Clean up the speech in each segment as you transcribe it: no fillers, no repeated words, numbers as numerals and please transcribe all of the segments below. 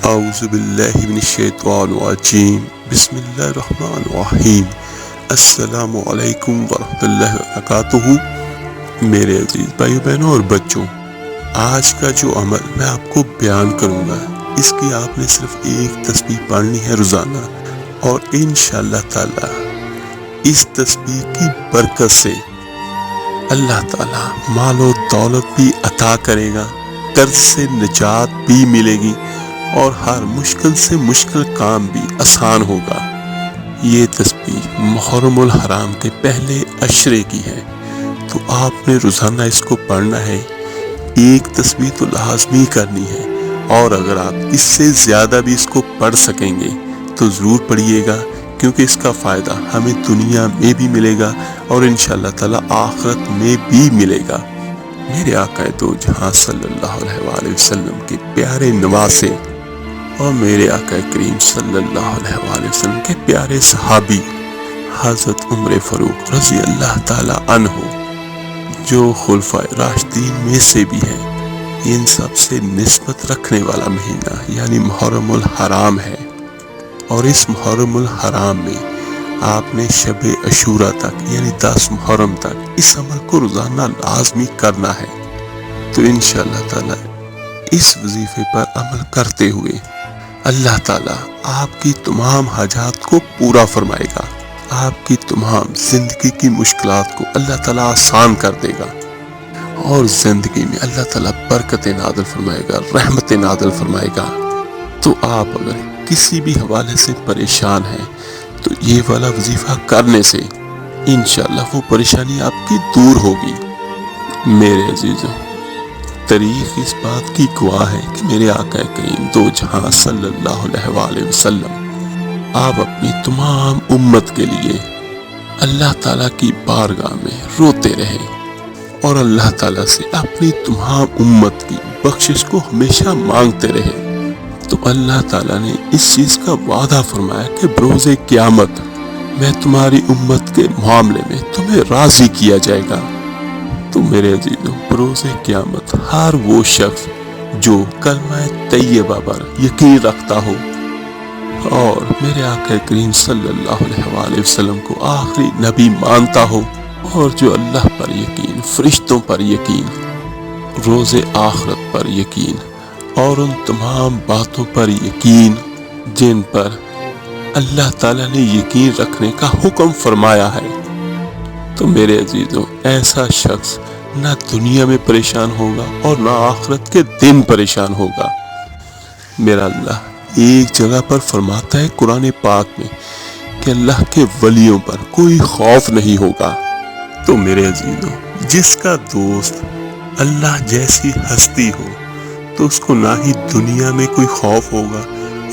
اعوذ باللہ من الشیطان الرجیم بسم اللہ الرحمن الرحیم السلام علیکم ورحمۃ اللہ وبرکاتہ۔ میرے عزیز بھائیو بہنوں اور بچوں، آج کا جو عمل میں آپ کو بیان کروں گا، اس کی آپ نے صرف ایک تسبیح پڑھنی ہے روزانہ، اور انشاءاللہ تعالی اس تسبیح کی برکت سے اللہ تعالی مال و دولت بھی عطا کرے گا، قرض سے نجات بھی ملے گی، اور ہر مشکل سے مشکل کام بھی آسان ہوگا۔ یہ تسبیح محرم الحرام کے پہلے عشرے کی ہے، تو آپ نے روزانہ اس کو پڑھنا ہے۔ ایک تسبیح تو لازمی کرنی ہے، اور اگر آپ اس سے زیادہ بھی اس کو پڑھ سکیں گے تو ضرور پڑھیے گا، کیونکہ اس کا فائدہ ہمیں دنیا میں بھی ملے گا اور انشاءاللہ تعالی آخرت میں بھی ملے گا۔ میرے آقا دو جہاں صلی اللہ علیہ وآلہ وسلم کے پیارے نواسے اور میرے آقا کریم صلی اللہ علیہ وآلہ وسلم کے پیارے صحابی حضرت عمر فاروق رضی اللہ تعالی عنہ، جو خلفائے راشدین میں سے بھی ہیں، ان سب سے نسبت رکھنے والا مہینہ یعنی محرم الحرام ہے، اور اس محرم الحرام میں آپ نے شب عاشوراء تک یعنی 10 محرم تک اس عمل کو روزانہ لازمی کرنا ہے۔ تو انشاءاللہ تعالی اس وظیفے پر عمل کرتے ہوئے اللہ تعالیٰ آپ کی تمام حاجات کو پورا فرمائے گا، آپ کی تمام زندگی کی مشکلات کو اللہ تعالیٰ آسان کر دے گا، اور زندگی میں اللہ تعالیٰ برکت نازل فرمائے گا، رحمت نازل فرمائے گا۔ تو آپ اگر کسی بھی حوالے سے پریشان ہیں تو یہ والا وظیفہ کرنے سے انشاءاللہ وہ پریشانی آپ کی دور ہوگی۔ میرے عزیزوں، تاریخ اس بات کی گواہ ہے کہ میرے آقا کریم دو جہاں صلی اللہ علیہ وآلہ وسلم آپ اپنی تمام امت کے لیے اللہ تعالیٰ کی بارگاہ میں روتے رہے، اور اللہ تعالیٰ سے اپنی تمام امت کی بخشش کو ہمیشہ مانگتے رہے۔ تو اللہ تعالیٰ نے اس چیز کا وعدہ فرمایا کہ بروز قیامت میں تمہاری امت کے معاملے میں تمہیں راضی کیا جائے گا۔ تو میرے عزیزوں، بروز قیامت ہر وہ شخص جو کلمہ طیبہ پر یقین رکھتا ہو اور میرے آقا کریم صلی اللہ علیہ وآلہ وسلم کو آخری نبی مانتا ہو، اور جو اللہ پر یقین، فرشتوں پر یقین، روز آخرت پر یقین، اور ان تمام باتوں پر یقین جن پر اللہ تعالیٰ نے یقین رکھنے کا حکم فرمایا ہے، تو میرے عزیزوں ایسا شخص نہ دنیا میں پریشان ہوگا اور نہ آخرت کے دن پریشان ہوگا۔ میرا اللہ ایک جگہ پر فرماتا ہے قرآن پاک میں کہ اللہ کے ولیوں پر کوئی خوف نہیں ہوگا۔ تو میرے عزیزوں، جس کا دوست اللہ جیسی ہستی ہو تو اس کو نہ ہی دنیا میں کوئی خوف ہوگا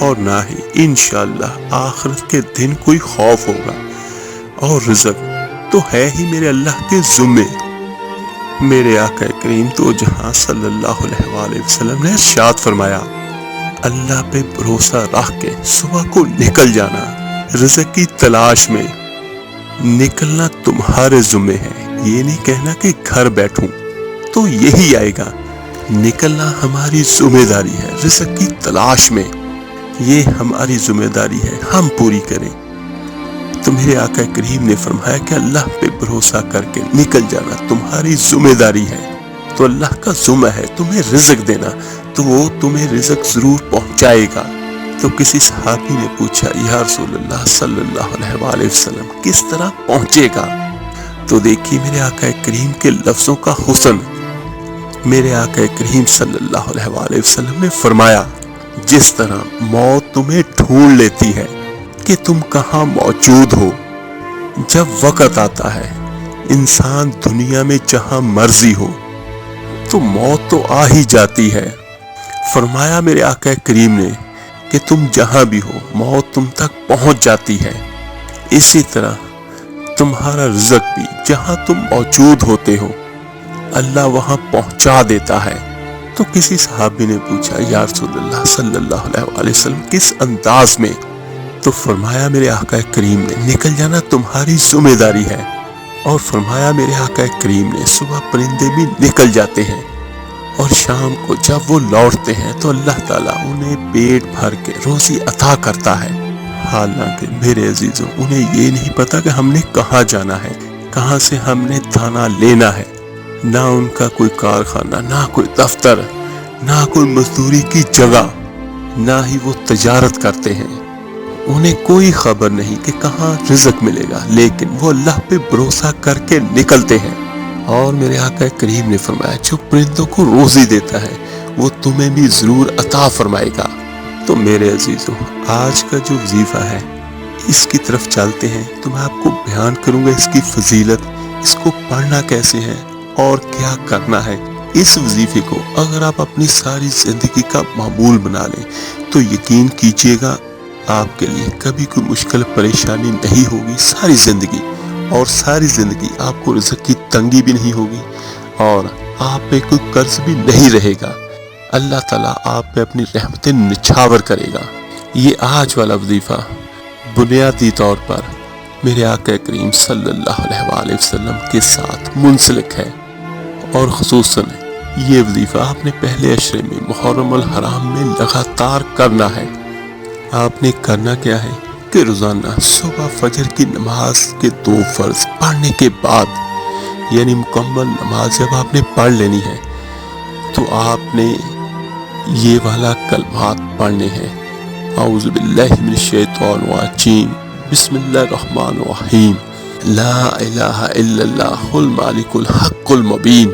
اور نہ ہی انشاءاللہ آخرت کے دن کوئی خوف ہوگا، اور رزق تو ہے ہی میرے اللہ کے ذمے۔ میرے آقا کریم تو جہاں صلی اللہ علیہ وآلہ وسلم نے ارشاد فرمایا، اللہ پہ بھروسہ رکھ کے صبح کو نکل جانا، رزق کی تلاش میں نکلنا تمہارے ذمے ہے۔ یہ نہیں کہنا کہ گھر بیٹھوں تو یہی آئے گا، نکلنا ہماری ذمہ داری ہے، رزق کی تلاش میں یہ ہماری ذمہ داری ہے، ہم پوری کریں۔ تو میرے آقا کریم نے فرمایا کہ اللہ پہ بھروسہ کر کے نکل جانا تمہاری ذمہ داری ہے، تو اللہ کا ذمہ ہے تمہیں رزق دینا، تو وہ تمہیں رزق ضرور پہنچائے گا۔ تو کسی صحابی نے پوچھا، یا رسول اللہ صلی اللہ علیہ وآلہ وسلم کس طرح پہنچے گا؟ تو دیکھیے میرے آقا کریم کے لفظوں کا حسن۔ میرے آقا کریم صلی اللہ علیہ وآلہ وسلم نے فرمایا، جس طرح موت تمہیں ڈھونڈ لیتی ہے کہ تم کہاں موجود ہو، جب وقت آتا ہے انسان دنیا میں جہاں مرضی ہو تو موت تو آ ہی جاتی ہے۔ فرمایا میرے آقا کریم نے کہ تم جہاں بھی ہو موت تم تک پہنچ جاتی ہے، اسی طرح تمہارا رزق بھی جہاں تم موجود ہوتے ہو اللہ وہاں پہنچا دیتا ہے۔ تو کسی صحابی نے پوچھا، یا رسول اللہ صلی اللہ علیہ وآلہ وسلم کس انداز میں؟ تو فرمایا میرے آقا کریم نے، نکل جانا تمہاری ذمہ داری ہے، اور فرمایا میرے آقا کریم نے صبح پرندے بھی نکل جاتے ہیں، اور شام کو جب وہ لوٹتے ہیں تو اللہ تعالیٰ انہیں پیٹ بھر کے روزی عطا کرتا ہے۔ حالانکہ میرے عزیزوں انہیں یہ نہیں پتا کہ ہم نے کہاں جانا ہے، کہاں سے ہم نے دانا لینا ہے۔ نہ ان کا کوئی کارخانہ، نہ کوئی دفتر، نہ کوئی مزدوری کی جگہ، نہ ہی وہ تجارت کرتے ہیں۔ انہیں کوئی خبر نہیں کہ کہاں رزق ملے گا، لیکن وہ اللہ پہ بھروسہ کر کے نکلتے ہیں۔ اور میرے آقا کریم نے فرمایا جو پرندوں کو روزی دیتا ہے وہ تمہیں بھی ضرور عطا فرمائے گا۔ تو میرے عزیزوں آج کا جو وظیفہ ہے اس کی طرف چلتے ہیں، تو میں آپ کو بیان کروں گا اس کی فضیلت، اس کو پڑھنا کیسے ہے اور کیا کرنا ہے۔ اس وظیفے کو اگر آپ اپنی ساری زندگی کا معمول بنا لیں تو یقین کیجئے گا آپ کے لیے کبھی کوئی مشکل پریشانی نہیں ہوگی ساری زندگی، اور ساری زندگی آپ کو رزق کی تنگی بھی نہیں ہوگی، اور آپ پہ کوئی قرض بھی نہیں رہے گا۔ اللہ تعالیٰ آپ پہ اپنی رحمتیں نچھاور کرے گا۔ یہ آج والا وظیفہ بنیادی طور پر میرے آقا کریم صلی اللہ علیہ وآلہ وسلم کے ساتھ منسلک ہے، اور خصوصاً یہ وظیفہ آپ نے پہلے عشرے میں محرم الحرام میں لگاتار کرنا ہے۔ آپ نے کرنا کیا ہے کہ روزانہ صبح فجر کی نماز کے 2 فرض پڑھنے کے بعد، یعنی مکمل نماز جب آپ نے پڑھ لینی ہے تو آپ نے یہ والا کلمات پڑھنے ہیں: اعوذ باللہ من الشیطان الرجیم، بسم اللہ الرحمن الرحیم، لا الہ الا اللہ المالک الحق المبین،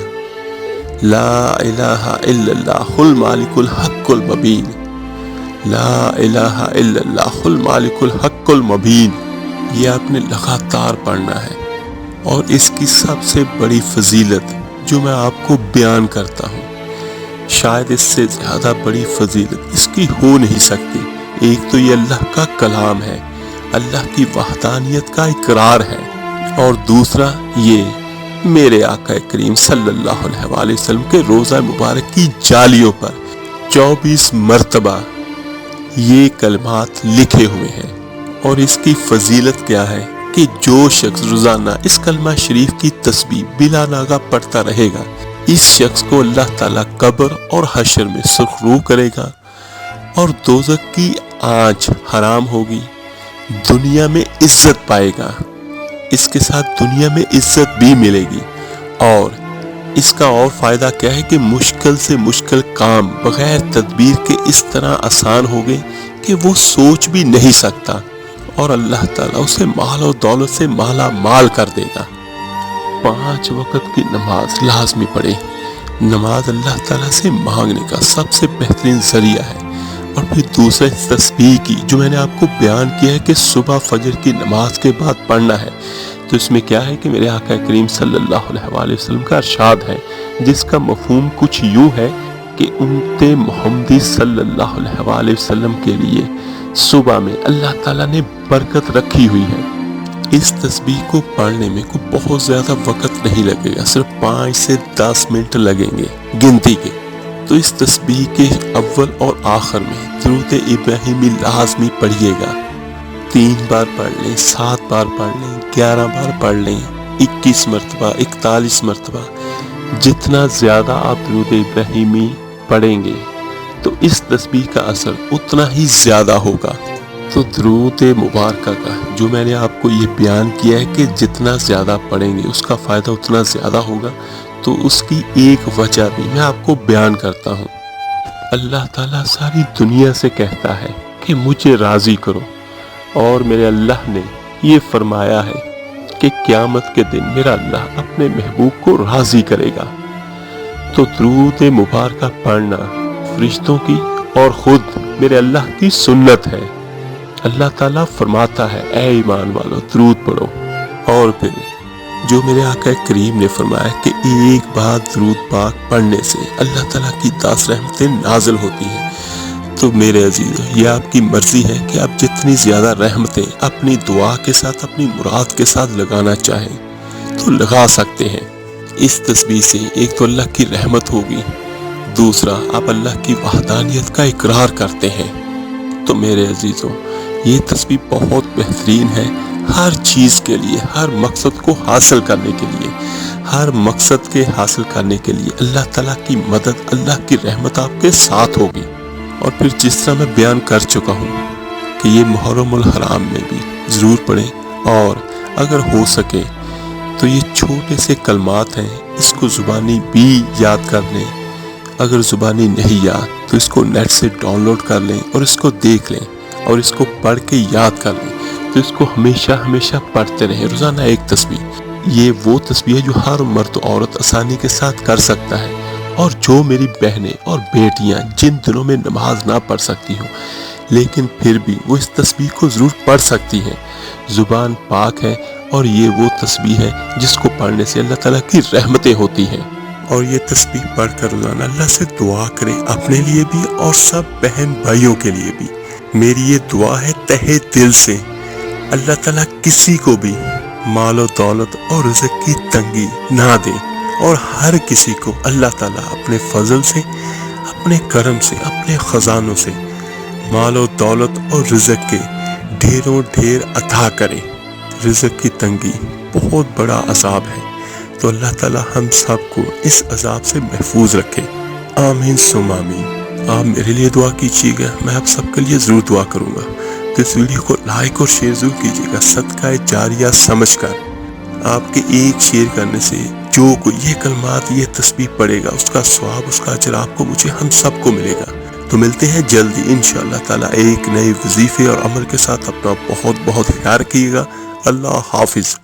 لا الہ الا اللہ المالک الحق المبین، لا الہ الا اللہ المالک الحق المبین۔ یہ آپ نے لگاتار پڑھنا ہے، اور اس کی سب سے بڑی فضیلت جو میں آپ کو بیان کرتا ہوں، شاید اس سے زیادہ بڑی فضیلت اس کی ہو نہیں سکتی۔ ایک تو یہ اللہ کا کلام ہے، اللہ کی وحدانیت کا اقرار ہے، اور دوسرا یہ میرے آقا کریم صلی اللہ علیہ وآلہ وسلم کے روضہ مبارک کی جالیوں پر 24 مرتبہ یہ کلمات لکھے ہوئے ہیں۔ اور اس کی فضیلت کیا ہے کہ جو شخص روزانہ اس کلمہ شریف کی تسبیح بلا ناغہ پڑھتا رہے گا، اس شخص کو اللہ تعالیٰ قبر اور حشر میں سرخرو کرے گا، اور دوزخ کی آنچ حرام ہوگی، دنیا میں عزت پائے گا، اس کے ساتھ دنیا میں عزت بھی ملے گی، اور اس کا اور فائدہ کیا ہے کہ مشکل سے مشکل کام بغیر تدبیر کے اس طرح آسان ہو گئے کہ وہ سوچ بھی نہیں سکتا، اور اللہ تعالیٰ اسے مال و دولت سے مالا مال کر دے گا۔ 5 وقت کی نماز لازمی پڑھے۔ نماز اللہ تعالیٰ سے مانگنے کا سب سے بہترین ذریعہ ہے۔ اور پھر دوسرے تسبیح کی جو میں نے آپ کو بیان کیا ہے کہ صبح فجر کی نماز کے بعد پڑھنا ہے، تو اس میں کیا ہے کہ میرے آقا کریم صلی اللہ علیہ وآلہ وسلم کا ارشاد ہے، جس کا مفہوم کچھ یوں ہے کہ امت محمدی صلی اللہ علیہ وآلہ وسلم کے لیے صبح میں اللہ تعالیٰ نے برکت رکھی ہوئی ہے۔ اس تسبیح کو پڑھنے میں کوئی بہت زیادہ وقت نہیں لگے گا، صرف 5 سے 10 منٹ لگیں گے گنتی کے۔ تو اس تسبیح کے اول اور آخر میں درود ابراہیمی لازمی پڑھیے گا۔ 3 بار پڑھ لیں، 7 بار پڑھ لیں، 11 بار پڑھ لیں، 21 مرتبہ، 41 مرتبہ، جتنا زیادہ آپ درود ابراہیمی پڑھیں گے تو اس تسبیح کا اثر اتنا ہی زیادہ ہوگا۔ تو درود مبارکہ کا جو میں نے آپ کو یہ بیان کیا ہے کہ جتنا زیادہ پڑھیں گے اس کا فائدہ اتنا زیادہ ہوگا، تو اس کی ایک وجہ بھی میں آپ کو بیان کرتا ہوں۔ اللہ تعالیٰ ساری دنیا سے کہتا ہے کہ مجھے راضی کرو، اور میرے اللہ نے یہ فرمایا ہے کہ قیامت کے دن میرا اللہ اپنے محبوب کو راضی کرے گا۔ تو درود مبارکہ پڑھنا فرشتوں کی اور خود میرے اللہ کی سنت ہے۔ اللہ تعالیٰ فرماتا ہے اے ایمان والو درود پڑھو، اور پھر جو میرے آقا کریم نے فرمایا کہ ایک بار درود پاک پڑھنے سے اللہ تعالیٰ کی 10 رحمتیں نازل ہوتی ہیں۔ تو میرے عزیز یہ آپ کی مرضی ہے کہ آپ جتنی زیادہ رحمتیں اپنی دعا کے ساتھ، اپنی مراد کے ساتھ لگانا چاہیں تو لگا سکتے ہیں۔ اس تسبیح سے ایک تو اللہ کی رحمت ہوگی، دوسرا آپ اللہ کی وحدانیت کا اقرار کرتے ہیں۔ تو میرے عزیزوں یہ تسبیح بہت بہترین ہے، ہر چیز کے لیے، ہر مقصد کو حاصل کرنے کے لیے، ہر مقصد کے حاصل کرنے کے لیے اللہ تعالیٰ کی مدد، اللہ کی رحمت آپ کے ساتھ ہوگی۔ اور پھر جس طرح میں بیان کر چکا ہوں کہ یہ محرم الحرام میں بھی ضرور پڑھیں، اور اگر ہو سکے تو یہ چھوٹے سے کلمات ہیں، اس کو زبانی بھی یاد کر لیں۔ اگر زبانی نہیں یاد تو اس کو نیٹ سے ڈاؤن لوڈ کر لیں اور اس کو دیکھ لیں اور اس کو پڑھ کے یاد کر لیں، تو اس کو ہمیشہ ہمیشہ پڑھتے رہیں، روزانہ ایک تسبیح۔ یہ وہ تسبیح ہے جو ہر مرد و عورت آسانی کے ساتھ کر سکتا ہے، اور جو میری بہنیں اور بیٹیاں جن دنوں میں نماز نہ پڑھ سکتی ہوں لیکن پھر بھی وہ اس تسبیح کو ضرور پڑھ سکتی ہیں۔ زبان پاک ہے، اور یہ وہ تسبیح ہے جس کو پڑھنے سے اللہ تعالیٰ کی رحمتیں ہوتی ہیں۔ اور یہ تسبیح پڑھ کر روزانہ اللہ سے دعا کریں، اپنے لیے بھی اور سب بہن بھائیوں کے لیے بھی۔ میری یہ دعا ہے تہہ دل سے، اللہ تعالیٰ کسی کو بھی مال و دولت اور رزق کی تنگی نہ دے، اور ہر کسی کو اللہ تعالیٰ اپنے فضل سے، اپنے کرم سے، اپنے خزانوں سے مال و دولت اور رزق کے ڈھیروں ڈھیر عطا کرے۔ رزق کی تنگی بہت بڑا عذاب ہے، تو اللہ تعالیٰ ہم سب کو اس عذاب سے محفوظ رکھے، آمین ثم آمین۔ آپ میرے لیے دعا کیجیے گا، میں آپ سب کے لیے ضرور دعا کروں گا۔ تو اس ویڈیو کو لائک اور شیئر ضرور کیجیے گا، صدقہ جاریہ سمجھ کر۔ آپ کے ایک شیئر کرنے سے جو کوئی یہ کلمات، یہ تسبیح پڑھے گا، اس کا ثواب، اس کا اجر آپ کو، مجھے، ہم سب کو ملے گا۔ تو ملتے ہیں جلدی انشاءاللہ تعالیٰ ایک نئے وظیفے اور عمل کے ساتھ۔ اپنا بہت بہت خیال رکھیے گا۔ اللہ حافظ۔